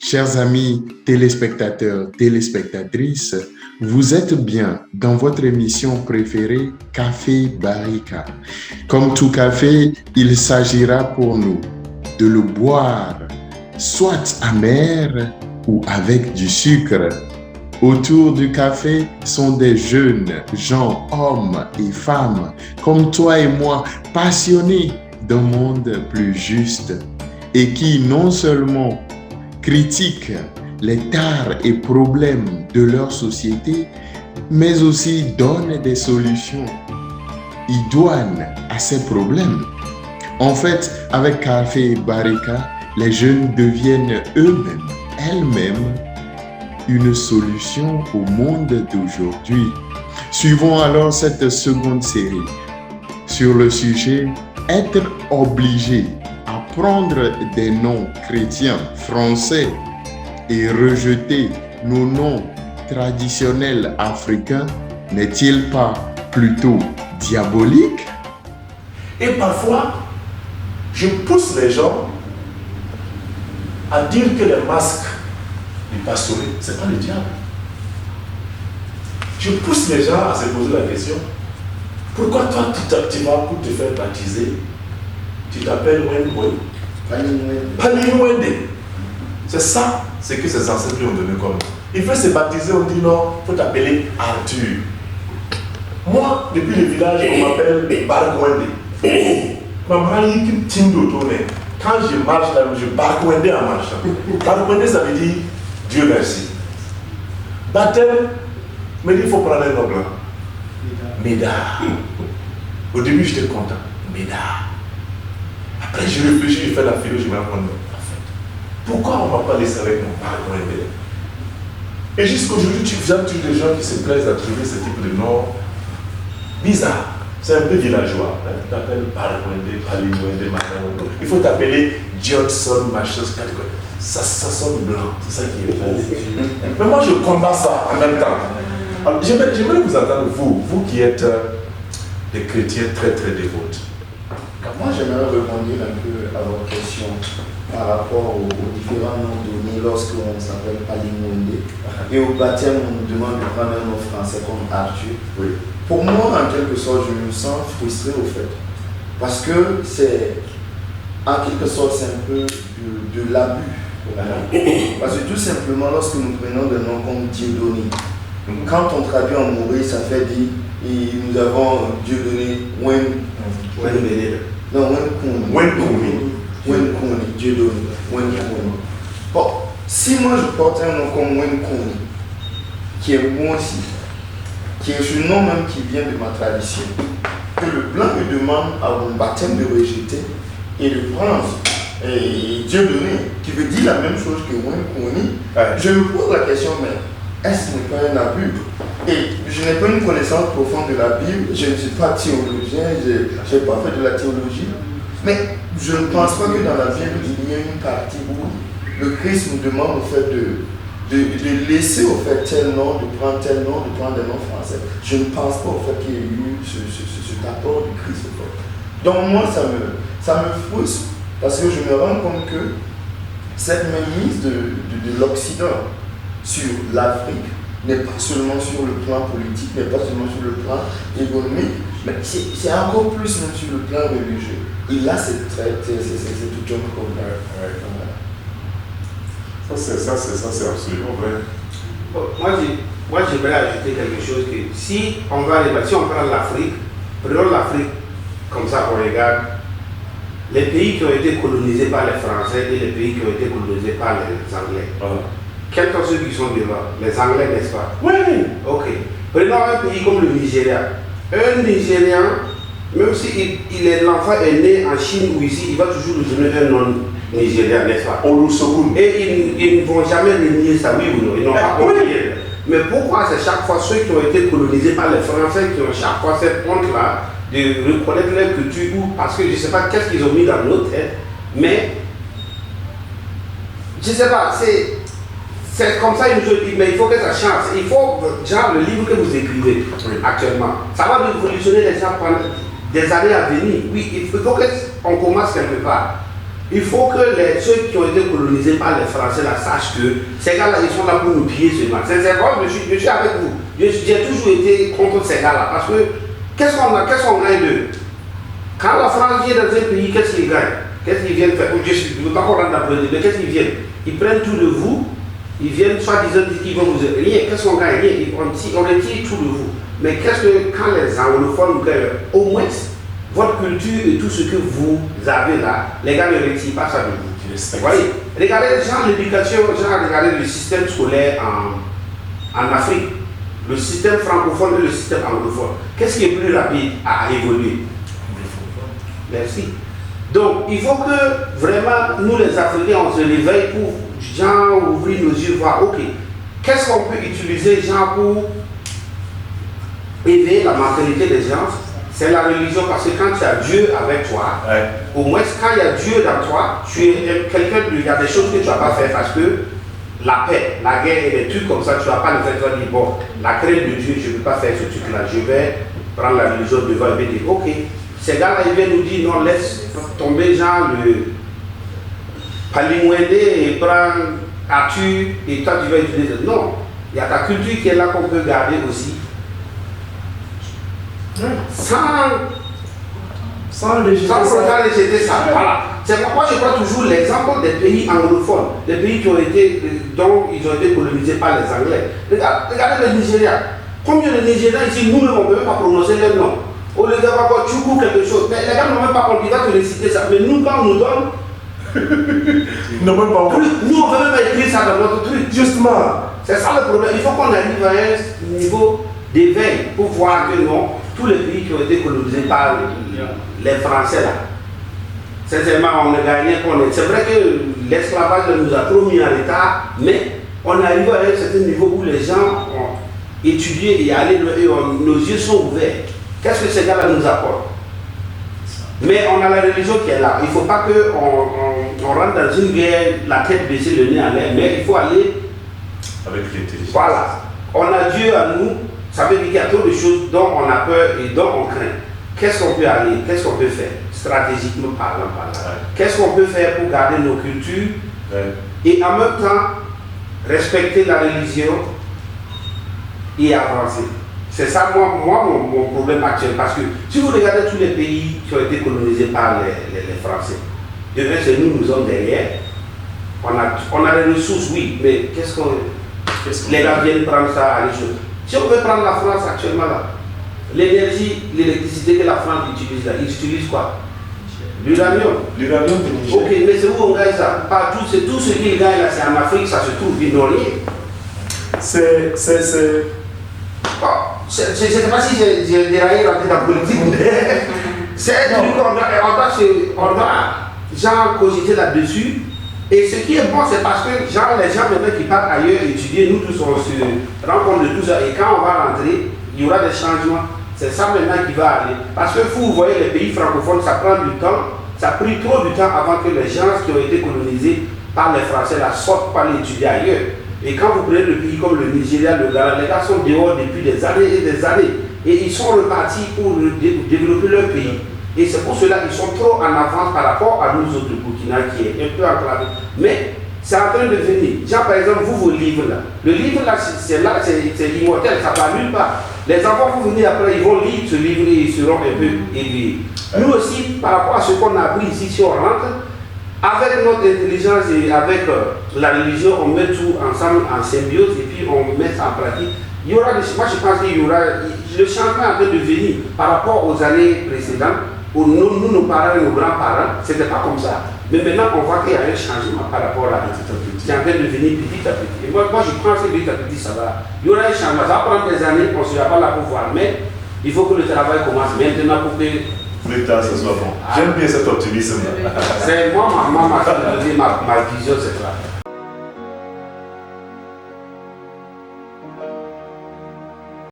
Chers amis téléspectateurs, téléspectatrices, vous êtes bien dans votre émission préférée Café Barika. Comme tout café, il s'agira pour nous de le boire, soit amer ou avec du sucre. Autour du café sont des jeunes gens, hommes et femmes, comme toi et moi, passionnés d'un monde plus juste et qui non seulement critiquent les tares et problèmes de leur société, mais aussi donnent des solutions idoines à ces problèmes. En fait, avec Café Barika, les jeunes deviennent eux-mêmes, elles-mêmes, une solution au monde d'aujourd'hui. Suivons alors cette seconde série sur le sujet « Être obligé à prendre des noms chrétiens français et rejeter nos noms traditionnels africains n'est-il pas plutôt diabolique ?» Et parfois, je pousse les gens à dire que les masques du pastoré, ce n'est pas le diable. Je pousse les gens à se poser la question, pourquoi toi tu vas pour te faire baptiser, tu t'appelles Wendwend Palinwende. C'est ça, c'est que ses ancêtres lui ont donné comme. Il veut se baptiser, on dit non, il faut t'appeler Arthur. Moi, depuis le village, on m'appelle Barkwende. Maman, il me tient d'auto. Quand je marche là, je Barkwende en marchant. Barkwende, ça veut dire Dieu merci. Baptême, me dit il faut prendre un nom blanc. Médard. Au début, j'étais content. Médard. Après, je réfléchis, je fais la philo, je me rends compte. Pourquoi on ne va pas laisser avec mon parent? Et jusqu'aujourd'hui, tu viens tous les gens qui se plaisent à trouver ce type de nom bizarre. C'est un peu villageois. Tu t'appelles Parwende, Palinwende, Maranwende. Il faut t'appeler Johnson, machin, ça sonne blanc. C'est ça qui est fait. Mais moi, je combats ça en même temps. Alors, j'aimerais vous entendre, vous qui êtes des chrétiens très très dévots. Moi, j'aimerais rebondir un peu à votre question par rapport aux différents noms donnés lorsqu'on s'appelle Palinwende. Et au baptême, on nous demande de prendre un nom français comme Arthur. Oui. Pour moi, en quelque sorte, je me sens frustré au fait. Parce que c'est, en quelque sorte, c'est un peu de l'abus. Parce que tout simplement, lorsque nous prenons des noms comme Dieudonné, quand on traduit en Maurice, ça fait dire, et nous avons Dieudonné, Dieudonné. Bon, si moi je porte un nom comme Wenkouni, qui est moi aussi, qui est ce nom même qui vient de ma tradition, que le blanc me demande à mon baptême de rejeter et de prendre Dieudonné, qui veut dire la même chose que Wenkouni, je me pose la question, mais est-ce que ce n'est pas un abus? Et je n'ai pas une connaissance profonde de la Bible, je ne suis pas théologien, je n'ai pas fait de la théologie, mais je ne pense pas que dans la Bible il y ait une partie où le Christ nous demande au fait de laisser au fait tel nom, de prendre tel nom, de prendre des noms français. Je ne pense pas au fait qu'il y ait eu cet apport du Christ au fait. Donc moi ça me frustre parce que je me rends compte que cette mainmise de l'Occident sur l'Afrique n'est pas seulement sur le plan politique, n'est pas seulement sur le plan économique, mais c'est encore plus même sur le plan religieux. Et là, c'est tout un problème. Ça, c'est absolument vrai. Moi, j'aimerais ajouter quelque chose que si on prend l'Afrique, prenons l'Afrique comme ça, on regarde les pays qui ont été colonisés par les Français et les pays qui ont été colonisés par les Anglais. Quels sont ceux qui sont devant? Les Anglais, n'est-ce pas? Oui. Ok. Prenons un pays comme le Nigeria. Un Nigérian, même si l'enfant est né en Chine ou ici, il va toujours nous donner un nom nigérien, n'est-ce pas? Olusegun. Et ils ne vont jamais renier ça, oui ou non? Ils n'ont pas compris. Mais pourquoi c'est chaque fois ceux qui ont été colonisés par les Français qui ont chaque fois cette honte-là de reconnaître leur culture ou parce que je ne sais pas qu'est-ce qu'ils ont mis dans nos têtes, mais je ne sais pas, c'est comme ça une chose, mais il faut que ça change. Il faut, genre le livre que vous écrivez actuellement, ça va révolutionner les gens pendant des années à venir. Oui, il faut qu'on commence quelque part. Il faut que ceux qui ont été colonisés par les Français là, sachent que ces gars-là, ils sont là pour nous piller seulement. C'est vrai, je suis avec vous. J'ai toujours été contre ces gars-là. Parce que qu'est-ce qu'on gagne d'eux? Quand la France vient dans un pays, qu'est-ce qu'ils gagnent? Qu'est-ce qu'ils viennent faire? Je ne veux pas qu'on rentre dans le mais qu'est-ce qu'ils viennent? Ils prennent tout de vous, ils viennent soi-disant dire qu'ils vont vous aider. Rien, qu'est-ce qu'on gagne? Rien, on retire tout de vous. Mais qu'est-ce que quand les anglophones nous gagnent? Au moins, votre culture et tout ce que vous avez là, les gars ne retirent pas ça de vous. Vous voyez? Regardez l'éducation, regardez le système scolaire en Afrique, le système francophone et le système anglophone. Qu'est-ce qui est plus rapide à évoluer? Merci. Donc, il faut que vraiment, nous les Africains, on se réveille pour genre, ouvrir nos yeux, voir, ok, qu'est-ce qu'on peut utiliser genre, pour éveiller la mentalité des gens? C'est la religion, parce que quand tu as Dieu avec toi, au moins quand il y a Dieu dans toi, tu es quelqu'un, il y a des choses que tu ne vas pas faire parce que la paix, la guerre et des trucs comme ça, tu ne vas pas le faire. Tu vas dire, bon, la crainte de Dieu, je ne peux pas faire ce truc-là, je vais prendre la religion devant et dire, ok, ces gars-là, ils viennent nous dire, non, laisse tomber genre le palimouédé et prendre Atu et toi tu vas utiliser. Non, il y a ta culture qui est là qu'on peut garder aussi. Sans rejeter ça. Voilà. C'est pourquoi je prends toujours l'exemple des pays anglophones, des pays dont ils ont été colonisés par les Anglais. Regardez le Nigeria. Combien de Nigériens ici, nous-mêmes, on ne peut même pas prononcer leur nom. Au lieu d'avoir quoi, Tchoukou, quelque chose. Mais les gars n'ont même pas compris, ils vont te réciter ça. Mais nous, quand on nous donne, non, même pas. Nous, on ne veut même pas écrire ça dans notre truc. Justement. C'est ça le problème. Il faut qu'on arrive à un niveau d'éveil pour voir que non, tous les pays qui ont été colonisés par les Français là, sincèrement, on a gagné. C'est vrai que l'esclavage nous a trop mis en retard, mais on arrive à un certain niveau où les gens ont étudié et allé, nos yeux sont ouverts. Qu'est-ce que ces gars-là nous apportent? Mais on a la religion qui est là. Il ne faut pas qu'on rentre dans une guerre, la tête baissée, le nez en l'air, mais il faut aller avec l'intelligence. Voilà. On a Dieu à nous, ça veut dire qu'il y a trop de choses dont on a peur et dont on craint. Qu'est-ce qu'on peut aller, qu'est-ce qu'on peut faire, stratégiquement parlant par là? Qu'est-ce qu'on peut faire pour garder nos cultures et en même temps respecter la religion et avancer? C'est ça, moi mon problème actuel. Parce que si vous regardez tous les pays qui ont été colonisés par les Français, demain c'est nous sommes derrière. On a les ressources, oui, mais qu'est-ce qu'on. Les gens viennent prendre ça à l'échelle. Si on veut prendre la France actuellement là, l'énergie, l'électricité que la France utilise là, ils utilisent quoi? L'uranium. L'uranium de Niger. Ok, mais c'est où on gagne ça? Partout, c'est tout ce qu'ils gagnent là, c'est en Afrique, ça se trouve, ils n'ont rien. Je ne sais pas si j'ai déraillé rentrer dans la politique, mais c'est un truc on doit genre cogiter là-dessus. Et ce qui est bon, c'est parce que genre, les gens maintenant qui partent ailleurs étudier, nous tous on se rend compte de tout ça. Et quand on va rentrer, il y aura des changements. C'est ça maintenant qui va aller. Parce que vous voyez, les pays francophones, ça prend du temps. Ça a pris trop de temps avant que les gens qui ont été colonisés par les Français là, sortent pour aller étudier ailleurs. Et quand vous prenez le pays comme le Nigeria, le Ghana, les gars sont dehors depuis des années et des années. Et ils sont repartis pour développer leur pays. Et c'est pour cela qu'ils sont trop en avance par rapport à nous autres, Burkina, qui est un peu enclavé. Mais c'est en train de venir. Genre par exemple, vos livres là. Le livre là, c'est immortel, ça ne va nulle part. Les enfants vont venir après, ils vont lire ce livre et ils seront un peu éveillés. Nous aussi, par rapport à ce qu'on a appris ici, si on rentre, avec notre intelligence et avec la religion, on met tout ensemble en symbiose et puis on met ça en pratique. Il y aura moi je pense qu'il y aura le changement en train de venir par rapport aux années précédentes où nous, nos parents et nos grands-parents, c'était pas comme ça. Mais maintenant on voit qu'il y a un changement par rapport à petit à petit. C'est en train de venir petit à petit. Et moi je pense que petit à petit ça va. Il y aura un changement, ça va prendre des années, on ne sera pas là pour voir. Mais il faut que le travail commence maintenant pour que le temps, ce soit bon. J'aime bien cet optimisme. C'est moi, ma vision, c'est ça.